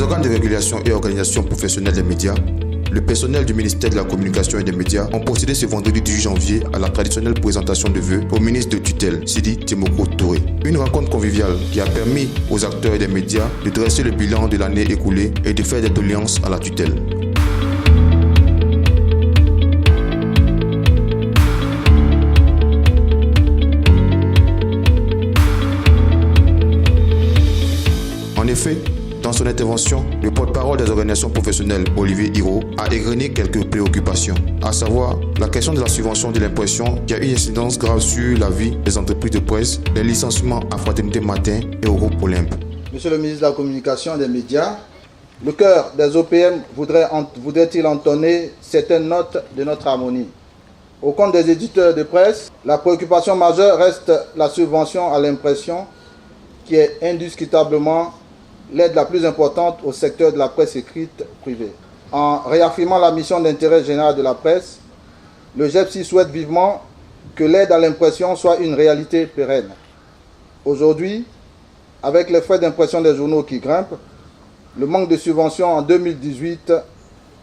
organes de régulation et organisations professionnelles des médias, le personnel du ministère de la Communication et des Médias ont procédé ce vendredi 18 janvier à la traditionnelle présentation de vœux au ministre de tutelle, Sidi Temoko Touré. Une rencontre conviviale qui a permis aux acteurs des médias de dresser le bilan de l'année écoulée et de faire des doléances à la tutelle. En effet, dans son intervention, le porte-parole des organisations professionnelles, Olivier Hiro, a égrené quelques préoccupations, à savoir la question de la subvention de l'impression qui a une incidence grave sur la vie des entreprises de presse, les licenciements à Fraternité Matin et au groupe Olympe. Monsieur le ministre de la Communication et des Médias, le cœur des OPM voudrait-il entonner certaines notes de notre harmonie. Au compte des éditeurs de presse, la préoccupation majeure reste la subvention à l'impression qui est indiscutablement l'aide la plus importante au secteur de la presse écrite privée. En réaffirmant la mission d'intérêt général de la presse, le GEPSI souhaite vivement que l'aide à l'impression soit une réalité pérenne. Aujourd'hui, avec les frais d'impression des journaux qui grimpent, le manque de subventions en 2018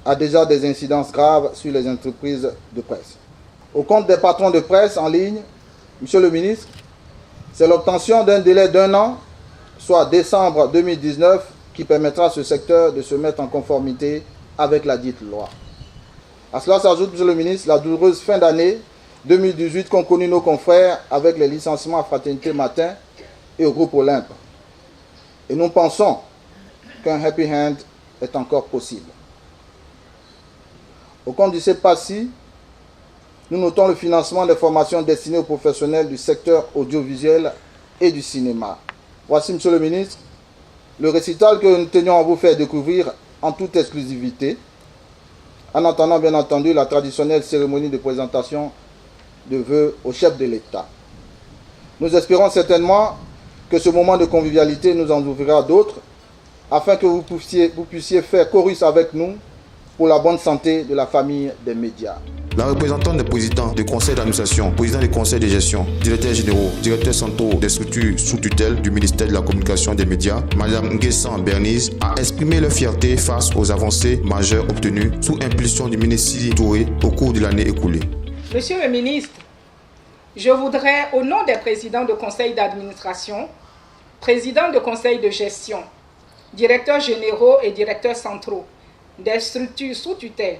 a déjà des incidences graves sur les entreprises de presse. Au compte des patrons de presse en ligne, Monsieur le ministre, c'est l'obtention d'un délai d'1 an, soit décembre 2019, qui permettra à ce secteur de se mettre en conformité avec la dite loi. À cela s'ajoute, Monsieur le ministre, la douloureuse fin d'année 2018 qu'ont connu nos confrères avec les licenciements à Fraternité Matin et au groupe Olympe. Et nous pensons qu'un happy hand est encore possible. Au compte du CEPACI, nous notons le financement des formations destinées aux professionnels du secteur audiovisuel et du cinéma. Voici, Monsieur le ministre, le récital que nous tenions à vous faire découvrir en toute exclusivité, en attendant bien entendu la traditionnelle cérémonie de présentation de vœux au chef de l'État. Nous espérons certainement que ce moment de convivialité nous en ouvrira d'autres, afin que vous puissiez faire chorus avec nous pour la bonne santé de la famille des médias. La représentante des présidents des conseils d'administration, présidents des conseils de gestion, directeurs généraux, directeurs centraux des structures sous tutelle du ministère de la Communication et des Médias, Mme Nguessan Bernice, a exprimé leur fierté face aux avancées majeures obtenues sous impulsion du ministre Sidi Touré au cours de l'année écoulée. Monsieur le ministre, je voudrais, au nom des présidents de conseils d'administration, présidents de conseils de gestion, directeurs généraux et directeurs centraux des structures sous tutelle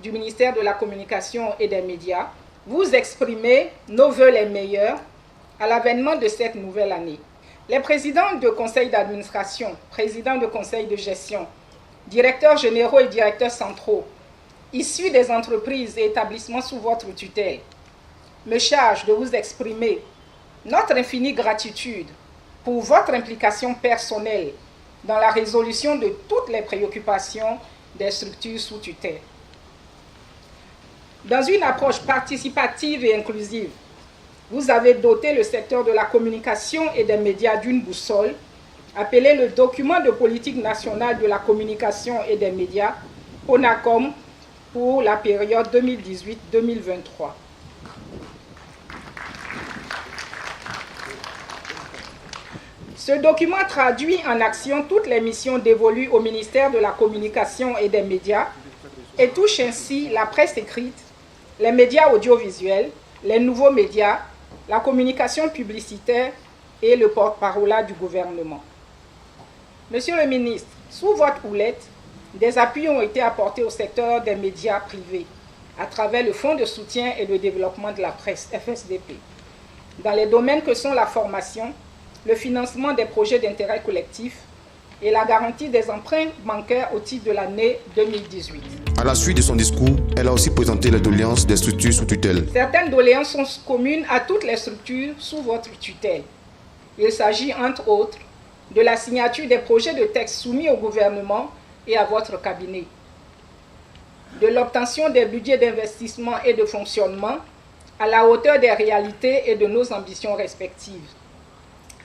du ministère de la Communication et des Médias, vous exprimer nos vœux les meilleurs à l'avènement de cette nouvelle année. Les présidents de conseils d'administration, présidents de conseils de gestion, directeurs généraux et directeurs centraux, issus des entreprises et établissements sous votre tutelle, me chargent de vous exprimer notre infinie gratitude pour votre implication personnelle dans la résolution de toutes les préoccupations des structures sous tutelle. Dans une approche participative et inclusive, vous avez doté le secteur de la communication et des médias d'une boussole, appelée le document de politique nationale de la communication et des médias, ONACOM, pour la période 2018-2023. Ce document traduit en action toutes les missions dévolues au ministère de la Communication et des Médias et touche ainsi la presse écrite, les médias audiovisuels, les nouveaux médias, la communication publicitaire et le porte-parole du gouvernement. Monsieur le ministre, sous votre houlette, des appuis ont été apportés au secteur des médias privés à travers le Fonds de soutien et de développement de la presse, FSDP, dans les domaines que sont la formation, le financement des projets d'intérêt collectif et la garantie des emprunts bancaires au titre de l'année 2018. À la suite de son discours, elle a aussi présenté les doléances des structures sous tutelle. Certaines doléances sont communes à toutes les structures sous votre tutelle. Il s'agit, entre autres, de la signature des projets de texte soumis au gouvernement et à votre cabinet, de l'obtention des budgets d'investissement et de fonctionnement à la hauteur des réalités et de nos ambitions respectives,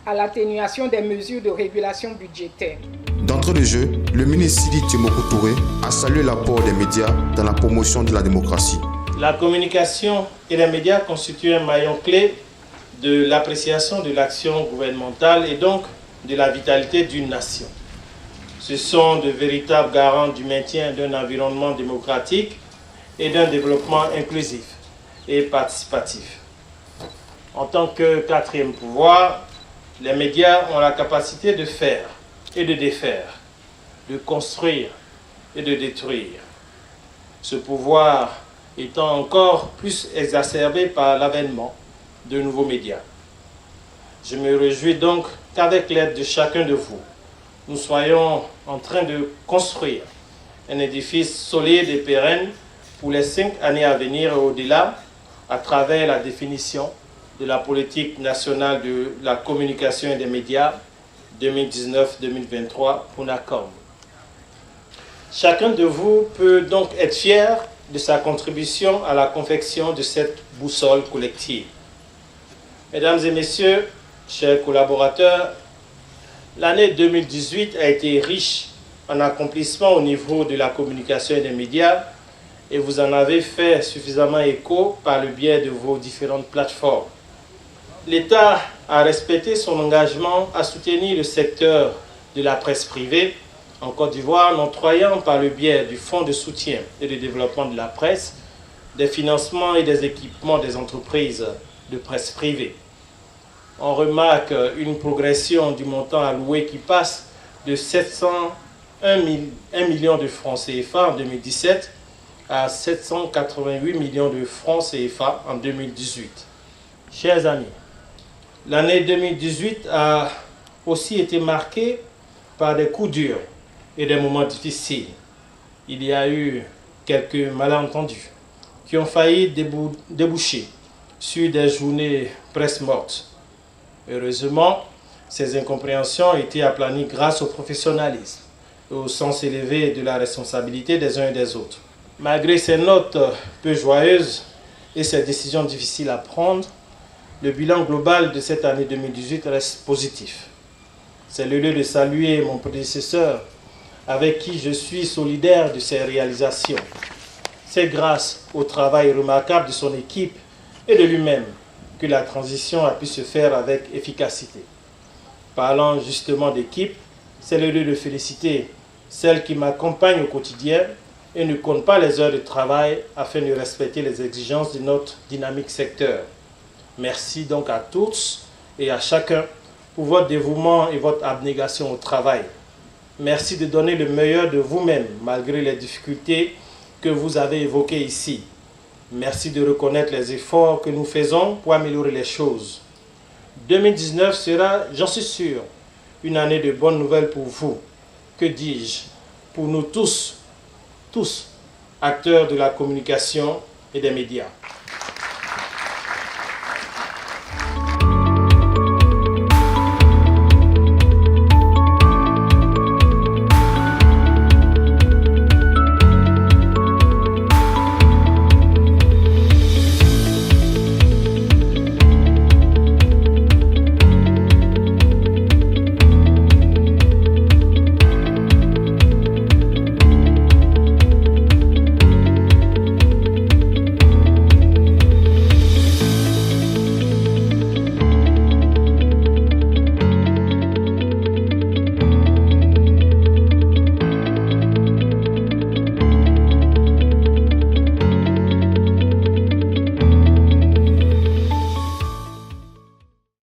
à l'atténuation des mesures de régulation budgétaire. D'entrée de jeu, le ministre Sidi Temoko Touré a salué l'apport des médias dans la promotion de la démocratie. La communication et les médias constituent un maillon clé de l'appréciation de l'action gouvernementale et donc de la vitalité d'une nation. Ce sont de véritables garants du maintien d'un environnement démocratique et d'un développement inclusif et participatif. En tant que quatrième pouvoir, les médias ont la capacité de faire et de défaire, de construire et de détruire. Ce pouvoir étant encore plus exacerbé par l'avènement de nouveaux médias. Je me réjouis donc qu'avec l'aide de chacun de vous, nous soyons en train de construire un édifice solide et pérenne pour les 5 années à venir et au-delà, à travers la définition de la politique nationale de la communication et des médias 2019-2023 pour NACOM. Chacun de vous peut donc être fier de sa contribution à la confection de cette boussole collective. Mesdames et messieurs, chers collaborateurs, l'année 2018 a été riche en accomplissements au niveau de la communication et des médias et vous en avez fait suffisamment écho par le biais de vos différentes plateformes. L'État a respecté son engagement à soutenir le secteur de la presse privée en Côte d'Ivoire en octroyant par le biais du Fonds de soutien et de développement de la presse des financements et des équipements des entreprises de presse privée. On remarque une progression du montant alloué qui passe de 701 millions de francs CFA en 2017 à 788 millions de francs CFA en 2018. Chers amis, l'année 2018 a aussi été marquée par des coups durs et des moments difficiles. Il y a eu quelques malentendus qui ont failli déboucher sur des journées presque mortes. Heureusement, ces incompréhensions ont été aplanies grâce au professionnalisme et au sens élevé de la responsabilité des uns et des autres. Malgré ces notes peu joyeuses et ces décisions difficiles à prendre, le bilan global de cette année 2018 reste positif. C'est le lieu de saluer mon prédécesseur avec qui je suis solidaire de ses réalisations. C'est grâce au travail remarquable de son équipe et de lui-même que la transition a pu se faire avec efficacité. Parlant justement d'équipe, c'est le lieu de féliciter celles qui m'accompagnent au quotidien et ne comptent pas les heures de travail afin de respecter les exigences de notre dynamique secteur. Merci donc à tous et à chacun pour votre dévouement et votre abnégation au travail. Merci de donner le meilleur de vous-même malgré les difficultés que vous avez évoquées ici. Merci de reconnaître les efforts que nous faisons pour améliorer les choses. 2019 sera, j'en suis sûr, une année de bonnes nouvelles pour vous. Que dis-je? Pour nous tous, acteurs de la communication et des médias.